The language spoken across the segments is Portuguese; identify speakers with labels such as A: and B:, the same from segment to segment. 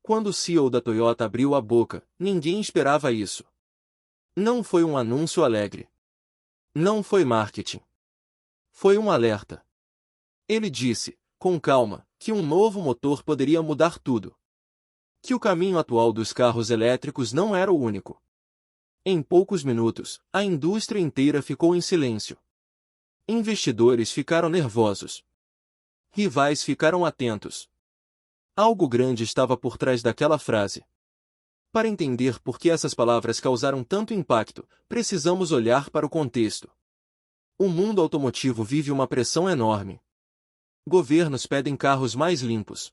A: Quando o CEO da Toyota abriu a boca, ninguém esperava isso. Não foi um anúncio alegre. Não foi marketing. Foi um alerta. Ele disse, com calma, que um novo motor poderia mudar tudo. Que o caminho atual dos carros elétricos não era o único. Em poucos minutos, a indústria inteira ficou em silêncio. Investidores ficaram nervosos. Rivais ficaram atentos. Algo grande estava por trás daquela frase. Para entender por que essas palavras causaram tanto impacto, precisamos olhar para o contexto. O mundo automotivo vive uma pressão enorme. Governos pedem carros mais limpos.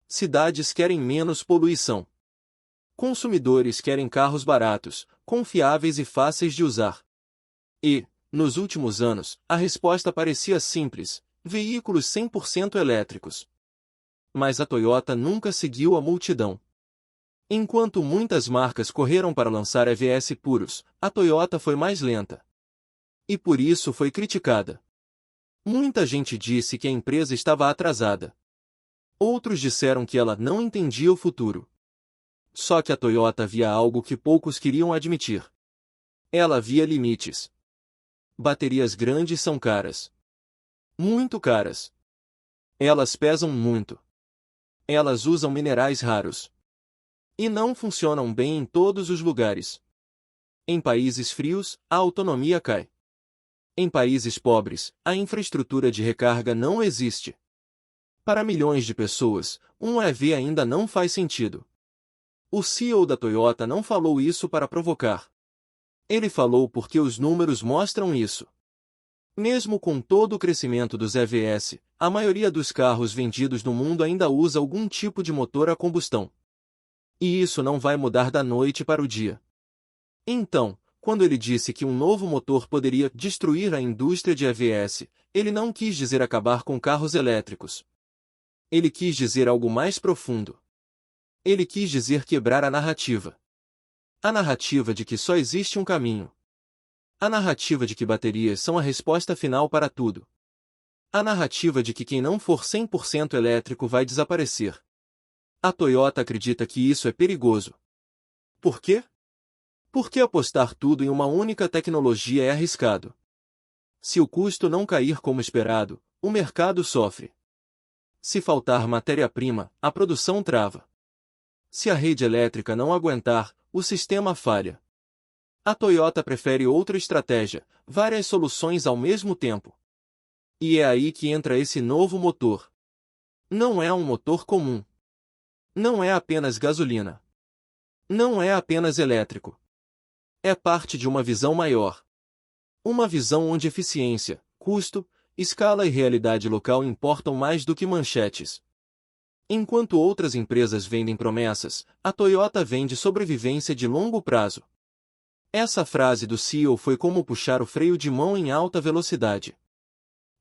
A: Cidades querem menos poluição. Consumidores querem carros baratos, confiáveis e fáceis de usar. E, nos últimos anos, a resposta parecia simples: veículos 100% elétricos. Mas a Toyota nunca seguiu a multidão. Enquanto muitas marcas correram para lançar EVs puros, a Toyota foi mais lenta. E por isso foi criticada. Muita gente disse que a empresa estava atrasada. Outros disseram que ela não entendia o futuro. Só que a Toyota via algo que poucos queriam admitir. Ela via limites. Baterias grandes são caras. Muito caras. Elas pesam muito. Elas usam minerais raros. E não funcionam bem em todos os lugares. Em países frios, a autonomia cai. Em países pobres, a infraestrutura de recarga não existe. Para milhões de pessoas, um EV ainda não faz sentido. O CEO da Toyota não falou isso para provocar. Ele falou porque os números mostram isso. Mesmo com todo o crescimento dos EVs, a maioria dos carros vendidos no mundo ainda usa algum tipo de motor a combustão. E isso não vai mudar da noite para o dia. Então, quando ele disse que um novo motor poderia destruir a indústria de EVs, ele não quis dizer acabar com carros elétricos. Ele quis dizer algo mais profundo. Ele quis dizer quebrar a narrativa. A narrativa de que só existe um caminho. A narrativa de que baterias são a resposta final para tudo. A narrativa de que quem não for 100% elétrico vai desaparecer. A Toyota acredita que isso é perigoso. Por quê? Porque apostar tudo em uma única tecnologia é arriscado. Se o custo não cair como esperado, o mercado sofre. Se faltar matéria-prima, a produção trava. Se a rede elétrica não aguentar, o sistema falha. A Toyota prefere outra estratégia, várias soluções ao mesmo tempo. E é aí que entra esse novo motor. Não é um motor comum. Não é apenas gasolina. Não é apenas elétrico. É parte de uma visão maior. Uma visão onde eficiência, custo, escala e realidade local importam mais do que manchetes. Enquanto outras empresas vendem promessas, a Toyota vende sobrevivência de longo prazo. Essa frase do CEO foi como puxar o freio de mão em alta velocidade.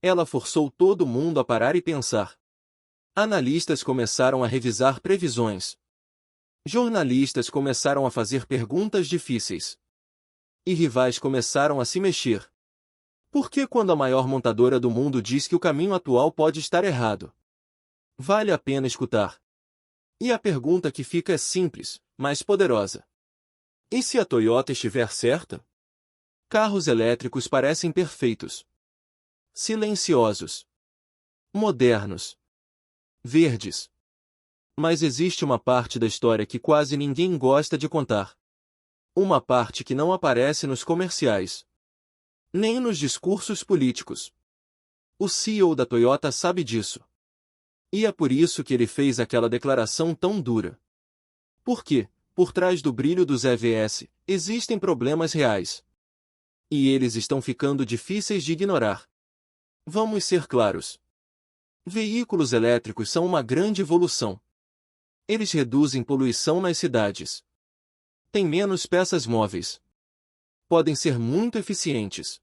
A: Ela forçou todo mundo a parar e pensar. Analistas começaram a revisar previsões. Jornalistas começaram a fazer perguntas difíceis. E rivais começaram a se mexer. Por que quando a maior montadora do mundo diz que o caminho atual pode estar errado? Vale a pena escutar. E a pergunta que fica é simples, mas poderosa. E se a Toyota estiver certa? Carros elétricos parecem perfeitos. Silenciosos. Modernos. Verdes. Mas existe uma parte da história que quase ninguém gosta de contar. Uma parte que não aparece nos comerciais. Nem nos discursos políticos. O CEO da Toyota sabe disso. E é por isso que ele fez aquela declaração tão dura. Porque, por trás do brilho dos EVs, existem problemas reais. E eles estão ficando difíceis de ignorar. Vamos ser claros. Veículos elétricos são uma grande evolução. Eles reduzem poluição nas cidades. Têm menos peças móveis. Podem ser muito eficientes.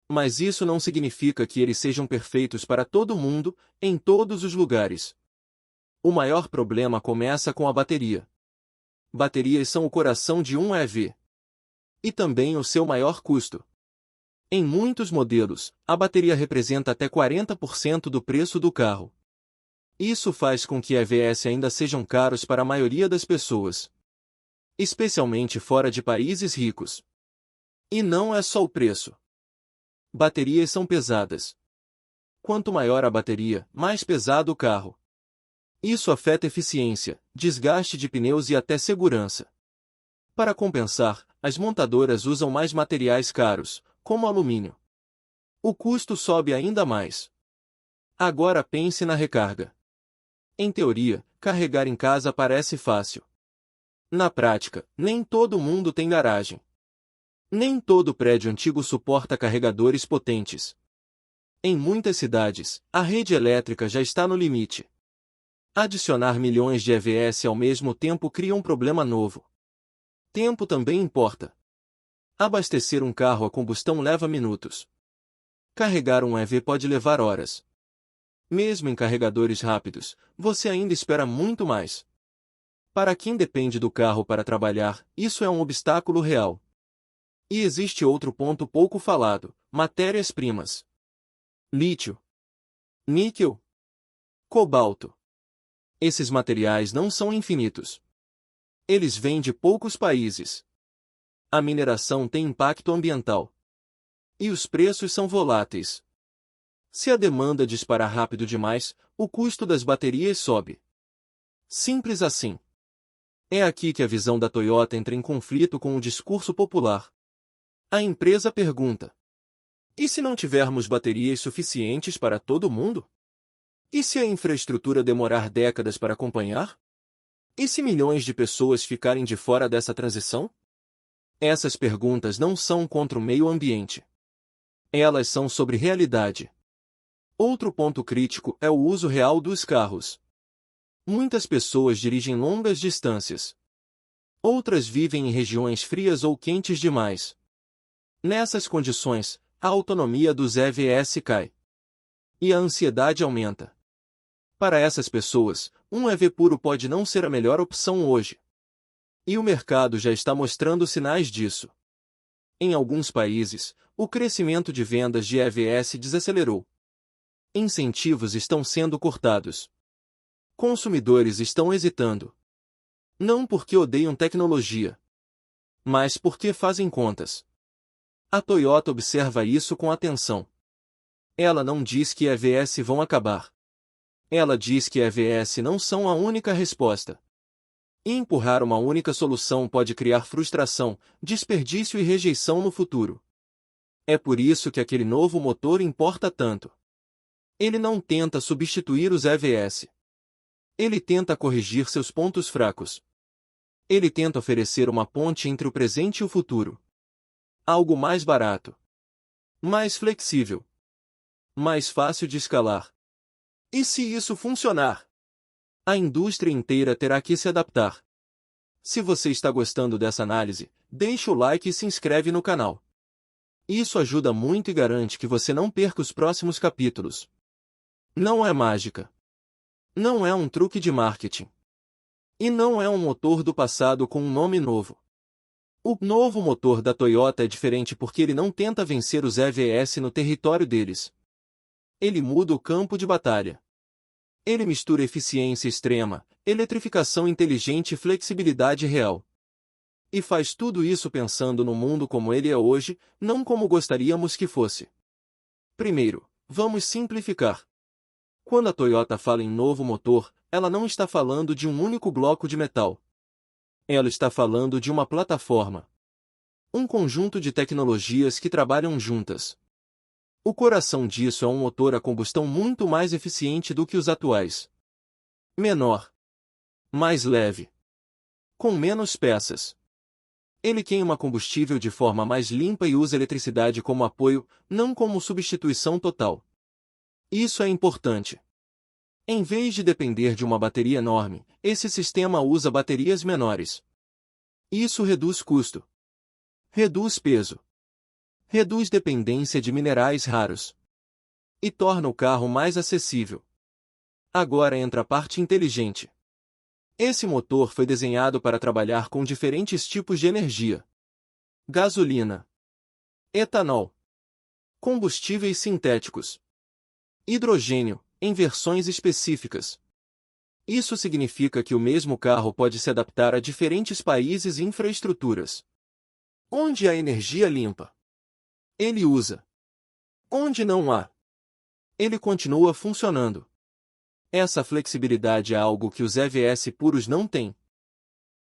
A: Mas isso não significa que eles sejam perfeitos para todo mundo, em todos os lugares. O maior problema começa com a bateria. Baterias são o coração de um EV. E também o seu maior custo. Em muitos modelos, a bateria representa até 40% do preço do carro. Isso faz com que EVs ainda sejam caros para a maioria das pessoas, especialmente fora de países ricos. E não é só o preço. Baterias são pesadas. Quanto maior a bateria, mais pesado o carro. Isso afeta eficiência, desgaste de pneus e até segurança. Para compensar, as montadoras usam mais materiais caros, como alumínio. O custo sobe ainda mais. Agora pense na recarga. Em teoria, carregar em casa parece fácil. Na prática, nem todo mundo tem garagem. Nem todo prédio antigo suporta carregadores potentes. Em muitas cidades, a rede elétrica já está no limite. Adicionar milhões de EVs ao mesmo tempo cria um problema novo. Tempo também importa. Abastecer um carro a combustão leva minutos. Carregar um EV pode levar horas. Mesmo em carregadores rápidos, você ainda espera muito mais. Para quem depende do carro para trabalhar, isso é um obstáculo real. E existe outro ponto pouco falado: matérias-primas. Lítio, níquel, cobalto. Esses materiais não são infinitos. Eles vêm de poucos países. A mineração tem impacto ambiental. E os preços são voláteis. Se a demanda disparar rápido demais, o custo das baterias sobe. Simples assim. É aqui que a visão da Toyota entra em conflito com o discurso popular. A empresa pergunta: e se não tivermos baterias suficientes para todo mundo? E se a infraestrutura demorar décadas para acompanhar? E se milhões de pessoas ficarem de fora dessa transição? Essas perguntas não são contra o meio ambiente. Elas são sobre realidade. Outro ponto crítico é o uso real dos carros. Muitas pessoas dirigem longas distâncias. Outras vivem em regiões frias ou quentes demais. Nessas condições, a autonomia dos EVs cai. E a ansiedade aumenta. Para essas pessoas, um EV puro pode não ser a melhor opção hoje. E o mercado já está mostrando sinais disso. Em alguns países, o crescimento de vendas de EVs desacelerou. Incentivos estão sendo cortados. Consumidores estão hesitando. Não porque odeiam tecnologia, mas porque fazem contas. A Toyota observa isso com atenção. Ela não diz que EVs vão acabar. Ela diz que EVs não são a única resposta. E empurrar uma única solução pode criar frustração, desperdício e rejeição no futuro. É por isso que aquele novo motor importa tanto. Ele não tenta substituir os EVs. Ele tenta corrigir seus pontos fracos. Ele tenta oferecer uma ponte entre o presente e o futuro. Algo mais barato. Mais flexível. Mais fácil de escalar. E se isso funcionar? A indústria inteira terá que se adaptar. Se você está gostando dessa análise, deixe o like e se inscreve no canal. Isso ajuda muito e garante que você não perca os próximos capítulos. Não é mágica. Não é um truque de marketing. E não é um motor do passado com um nome novo. O novo motor da Toyota é diferente porque ele não tenta vencer os EVs no território deles. Ele muda o campo de batalha. Ele mistura eficiência extrema, eletrificação inteligente e flexibilidade real. E faz tudo isso pensando no mundo como ele é hoje, não como gostaríamos que fosse. Primeiro, vamos simplificar. Quando a Toyota fala em novo motor, ela não está falando de um único bloco de metal. Ela está falando de uma plataforma. Um conjunto de tecnologias que trabalham juntas. O coração disso é um motor a combustão muito mais eficiente do que os atuais. Menor. Mais leve. Com menos peças. Ele queima combustível de forma mais limpa e usa eletricidade como apoio, não como substituição total. Isso é importante. Em vez de depender de uma bateria enorme, esse sistema usa baterias menores. Isso reduz custo. Reduz peso. Reduz dependência de minerais raros. E torna o carro mais acessível. Agora entra a parte inteligente. Esse motor foi desenhado para trabalhar com diferentes tipos de energia. Gasolina. Etanol. Combustíveis sintéticos. Hidrogênio, em versões específicas. Isso significa que o mesmo carro pode se adaptar a diferentes países e infraestruturas. Onde há energia limpa, ele usa. Onde não há, ele continua funcionando. Essa flexibilidade é algo que os EVs puros não têm.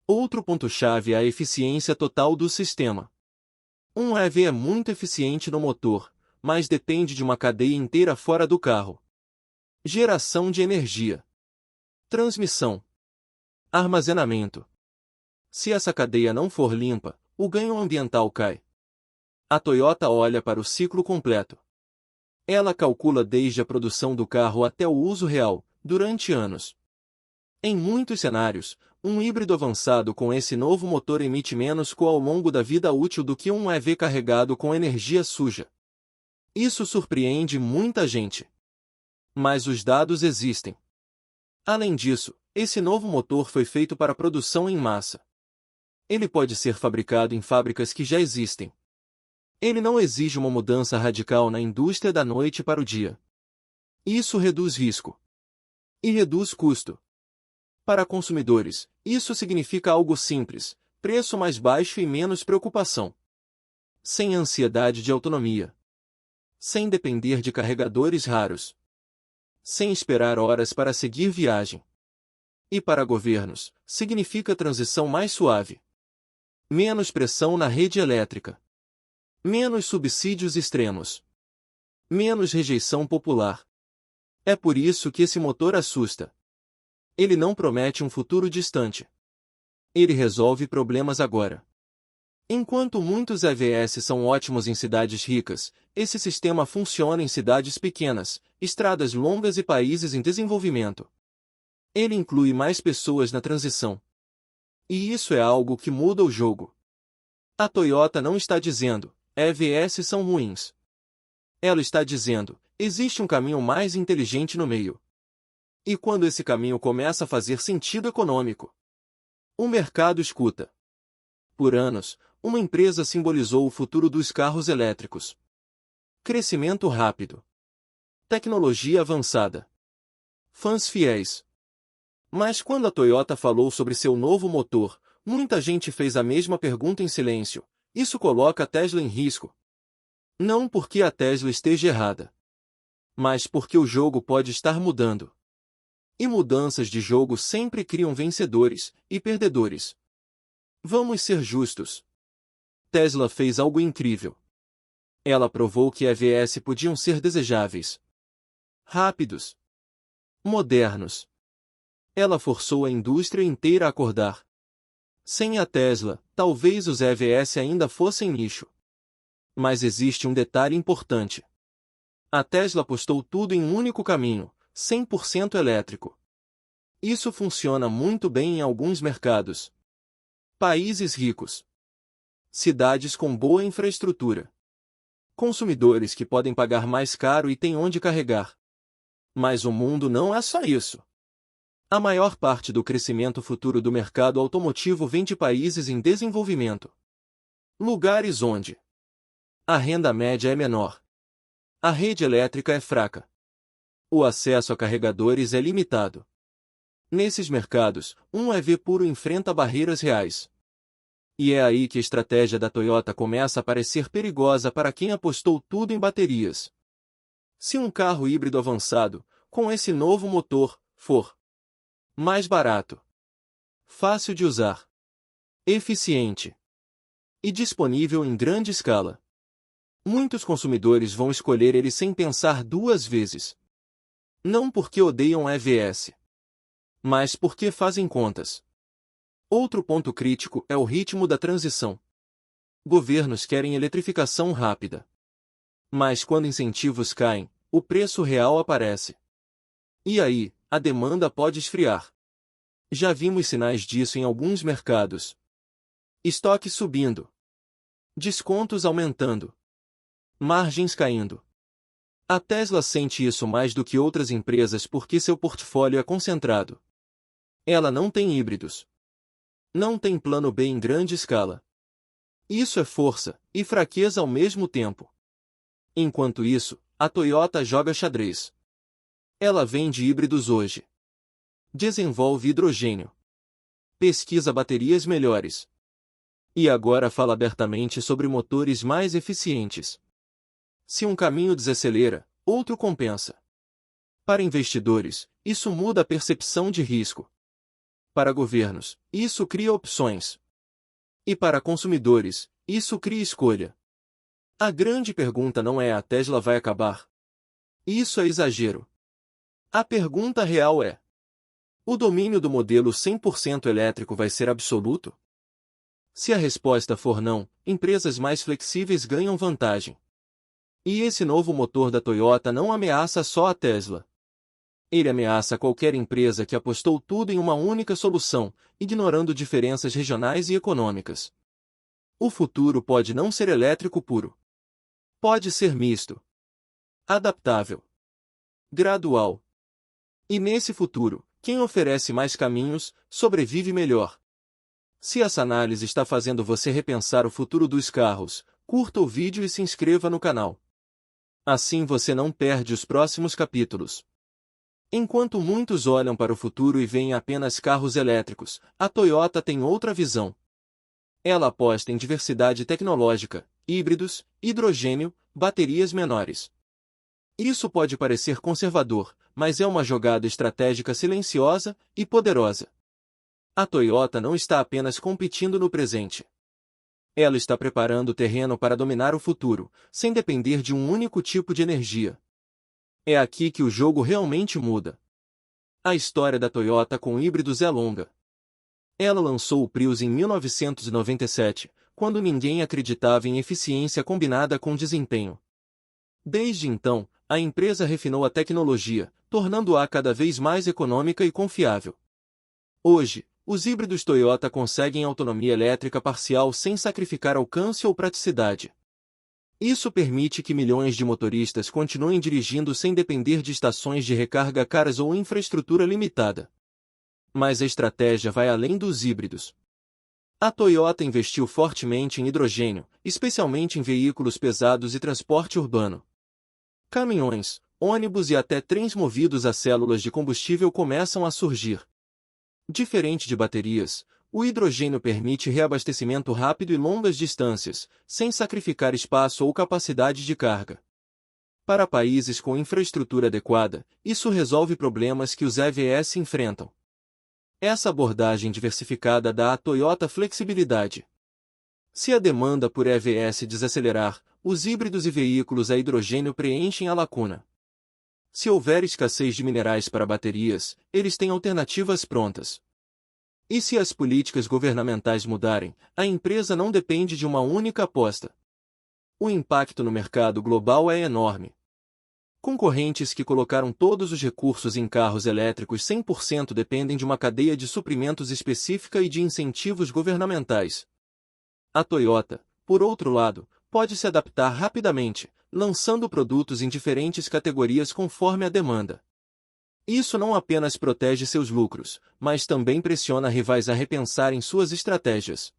A: Outro ponto-chave é a eficiência total do sistema. Um EV é muito eficiente no motor, mas depende de uma cadeia inteira fora do carro. Geração de energia, transmissão, armazenamento. Se essa cadeia não for limpa, o ganho ambiental cai. A Toyota olha para o ciclo completo. Ela calcula desde a produção do carro até o uso real, durante anos. Em muitos cenários, um híbrido avançado com esse novo motor emite menos CO ao longo da vida útil do que um EV carregado com energia suja. Isso surpreende muita gente. Mas os dados existem. Além disso, esse novo motor foi feito para produção em massa. Ele pode ser fabricado em fábricas que já existem. Ele não exige uma mudança radical na indústria da noite para o dia. Isso reduz risco. E reduz custo. Para consumidores, isso significa algo simples: preço mais baixo e menos preocupação. Sem ansiedade de autonomia. Sem depender de carregadores raros. Sem esperar horas para seguir viagem. E para governos, significa transição mais suave. Menos pressão na rede elétrica. Menos subsídios extremos. Menos rejeição popular. É por isso que esse motor assusta. Ele não promete um futuro distante. Ele resolve problemas agora. Enquanto muitos EVs são ótimos em cidades ricas, esse sistema funciona em cidades pequenas, estradas longas e países em desenvolvimento. Ele inclui mais pessoas na transição. E isso é algo que muda o jogo. A Toyota não está dizendo, EVs são ruins. Ela está dizendo, existe um caminho mais inteligente no meio. E quando esse caminho começa a fazer sentido econômico, o mercado escuta. Por anos, uma empresa simbolizou o futuro dos carros elétricos. Crescimento rápido. Tecnologia avançada. Fãs fiéis. Mas quando a Toyota falou sobre seu novo motor, muita gente fez a mesma pergunta em silêncio. Isso coloca a Tesla em risco. Não porque a Tesla esteja errada, mas porque o jogo pode estar mudando. E mudanças de jogo sempre criam vencedores e perdedores. Vamos ser justos. Tesla fez algo incrível. Ela provou que EVs podiam ser desejáveis. Rápidos. Modernos. Ela forçou a indústria inteira a acordar. Sem a Tesla, talvez os EVs ainda fossem nicho. Mas existe um detalhe importante. A Tesla apostou tudo em um único caminho, 100% elétrico. Isso funciona muito bem em alguns mercados. Países ricos. Cidades com boa infraestrutura. Consumidores que podem pagar mais caro e têm onde carregar. Mas o mundo não é só isso. A maior parte do crescimento futuro do mercado automotivo vem de países em desenvolvimento. Lugares onde a renda média é menor. A rede elétrica é fraca. O acesso a carregadores é limitado. Nesses mercados, um EV puro enfrenta barreiras reais. E é aí que a estratégia da Toyota começa a parecer perigosa para quem apostou tudo em baterias. Se um carro híbrido avançado, com esse novo motor, for mais barato, fácil de usar, eficiente e disponível em grande escala, muitos consumidores vão escolher ele sem pensar duas vezes. Não porque odeiam EVs, mas porque fazem contas. Outro ponto crítico é o ritmo da transição. Governos querem eletrificação rápida. Mas quando incentivos caem, o preço real aparece. E aí, a demanda pode esfriar. Já vimos sinais disso em alguns mercados. Estoque subindo. Descontos aumentando. Margens caindo. A Tesla sente isso mais do que outras empresas porque seu portfólio é concentrado. Ela não tem híbridos. Não tem plano B em grande escala. Isso é força e fraqueza ao mesmo tempo. Enquanto isso, a Toyota joga xadrez. Ela vende híbridos hoje. Desenvolve hidrogênio. Pesquisa baterias melhores. E agora fala abertamente sobre motores mais eficientes. Se um caminho desacelera, outro compensa. Para investidores, isso muda a percepção de risco. Para governos, isso cria opções. E para consumidores, isso cria escolha. A grande pergunta não é: a Tesla vai acabar? Isso é exagero. A pergunta real é: o domínio do modelo 100% elétrico vai ser absoluto? Se a resposta for não, empresas mais flexíveis ganham vantagem. E esse novo motor da Toyota não ameaça só a Tesla. Ele ameaça qualquer empresa que apostou tudo em uma única solução, ignorando diferenças regionais e econômicas. O futuro pode não ser elétrico puro. Pode ser misto, adaptável, gradual. E nesse futuro, quem oferece mais caminhos, sobrevive melhor. Se essa análise está fazendo você repensar o futuro dos carros, curta o vídeo e se inscreva no canal. Assim você não perde os próximos capítulos. Enquanto muitos olham para o futuro e veem apenas carros elétricos, a Toyota tem outra visão. Ela aposta em diversidade tecnológica, híbridos, hidrogênio, baterias menores. Isso pode parecer conservador, mas é uma jogada estratégica silenciosa e poderosa. A Toyota não está apenas competindo no presente. Ela está preparando o terreno para dominar o futuro, sem depender de um único tipo de energia. É aqui que o jogo realmente muda. A história da Toyota com híbridos é longa. Ela lançou o Prius em 1997, quando ninguém acreditava em eficiência combinada com desempenho. Desde então, a empresa refinou a tecnologia, tornando-a cada vez mais econômica e confiável. Hoje, os híbridos Toyota conseguem autonomia elétrica parcial sem sacrificar alcance ou praticidade. Isso permite que milhões de motoristas continuem dirigindo sem depender de estações de recarga caras ou infraestrutura limitada. Mas a estratégia vai além dos híbridos. A Toyota investiu fortemente em hidrogênio, especialmente em veículos pesados e transporte urbano. Caminhões, ônibus e até trens movidos a células de combustível começam a surgir. Diferente de baterias, o hidrogênio permite reabastecimento rápido e longas distâncias, sem sacrificar espaço ou capacidade de carga. Para países com infraestrutura adequada, isso resolve problemas que os EVs enfrentam. Essa abordagem diversificada dá à Toyota flexibilidade. Se a demanda por EVs desacelerar, os híbridos e veículos a hidrogênio preenchem a lacuna. Se houver escassez de minerais para baterias, eles têm alternativas prontas. E se as políticas governamentais mudarem, a empresa não depende de uma única aposta. O impacto no mercado global é enorme. Concorrentes que colocaram todos os recursos em carros elétricos 100% dependem de uma cadeia de suprimentos específica e de incentivos governamentais. A Toyota, por outro lado, pode se adaptar rapidamente, lançando produtos em diferentes categorias conforme a demanda. Isso não apenas protege seus lucros, mas também pressiona rivais a repensarem suas estratégias.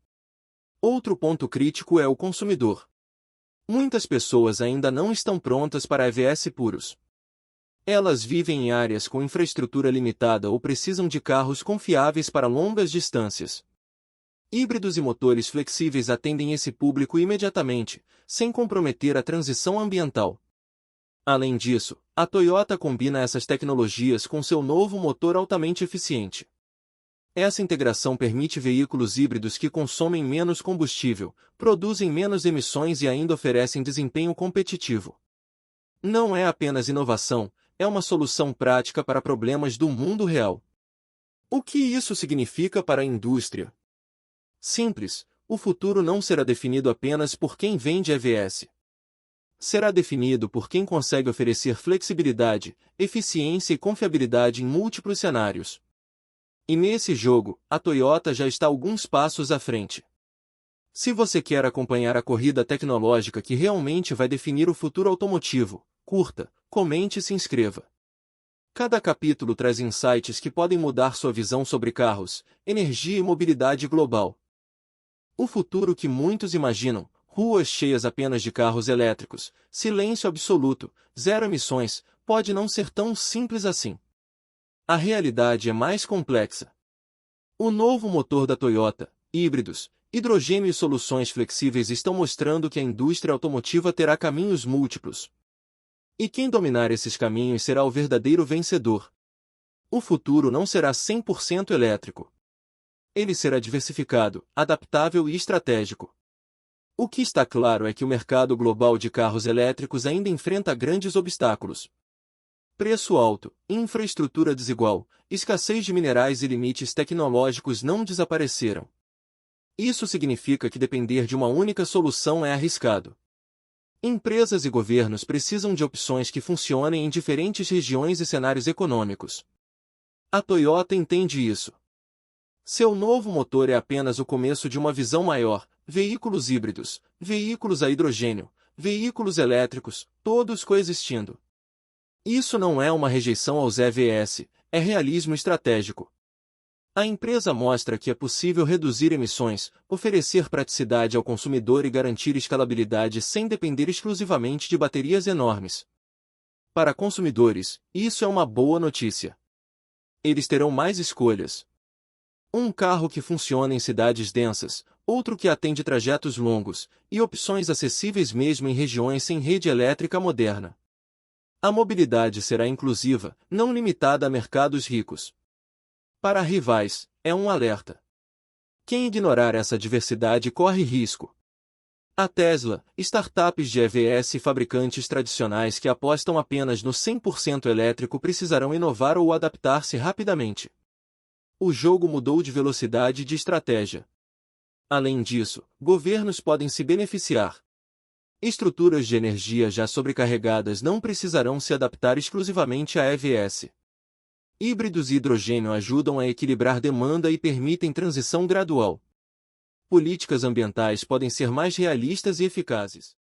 A: Outro ponto crítico é o consumidor. Muitas pessoas ainda não estão prontas para EVs puros. Elas vivem em áreas com infraestrutura limitada ou precisam de carros confiáveis para longas distâncias. Híbridos e motores flexíveis atendem esse público imediatamente, sem comprometer a transição ambiental. Além disso, a Toyota combina essas tecnologias com seu novo motor altamente eficiente. Essa integração permite veículos híbridos que consomem menos combustível, produzem menos emissões e ainda oferecem desempenho competitivo. Não é apenas inovação, é uma solução prática para problemas do mundo real. O que isso significa para a indústria? Simples, o futuro não será definido apenas por quem vende EVs. Será definido por quem consegue oferecer flexibilidade, eficiência e confiabilidade em múltiplos cenários. E nesse jogo, a Toyota já está alguns passos à frente. Se você quer acompanhar a corrida tecnológica que realmente vai definir o futuro automotivo, curta, comente e se inscreva. Cada capítulo traz insights que podem mudar sua visão sobre carros, energia e mobilidade global. O futuro que muitos imaginam, ruas cheias apenas de carros elétricos, silêncio absoluto, zero emissões, pode não ser tão simples assim. A realidade é mais complexa. O novo motor da Toyota, híbridos, hidrogênio e soluções flexíveis estão mostrando que a indústria automotiva terá caminhos múltiplos. E quem dominar esses caminhos será o verdadeiro vencedor. O futuro não será 100% elétrico. Ele será diversificado, adaptável e estratégico. O que está claro é que o mercado global de carros elétricos ainda enfrenta grandes obstáculos. Preço alto, infraestrutura desigual, escassez de minerais e limites tecnológicos não desapareceram. Isso significa que depender de uma única solução é arriscado. Empresas e governos precisam de opções que funcionem em diferentes regiões e cenários econômicos. A Toyota entende isso. Seu novo motor é apenas o começo de uma visão maior: veículos híbridos, veículos a hidrogênio, veículos elétricos, todos coexistindo. Isso não é uma rejeição aos EVs, é realismo estratégico. A empresa mostra que é possível reduzir emissões, oferecer praticidade ao consumidor e garantir escalabilidade sem depender exclusivamente de baterias enormes. Para consumidores, isso é uma boa notícia. Eles terão mais escolhas. Um carro que funciona em cidades densas, outro que atende trajetos longos, e opções acessíveis mesmo em regiões sem rede elétrica moderna. A mobilidade será inclusiva, não limitada a mercados ricos. Para rivais, é um alerta. Quem ignorar essa diversidade corre risco. A Tesla, startups de EVs e fabricantes tradicionais que apostam apenas no 100% elétrico precisarão inovar ou adaptar-se rapidamente. O jogo mudou de velocidade e de estratégia. Além disso, governos podem se beneficiar. Estruturas de energia já sobrecarregadas não precisarão se adaptar exclusivamente a EVs. Híbridos e hidrogênio ajudam a equilibrar demanda e permitem transição gradual. Políticas ambientais podem ser mais realistas e eficazes.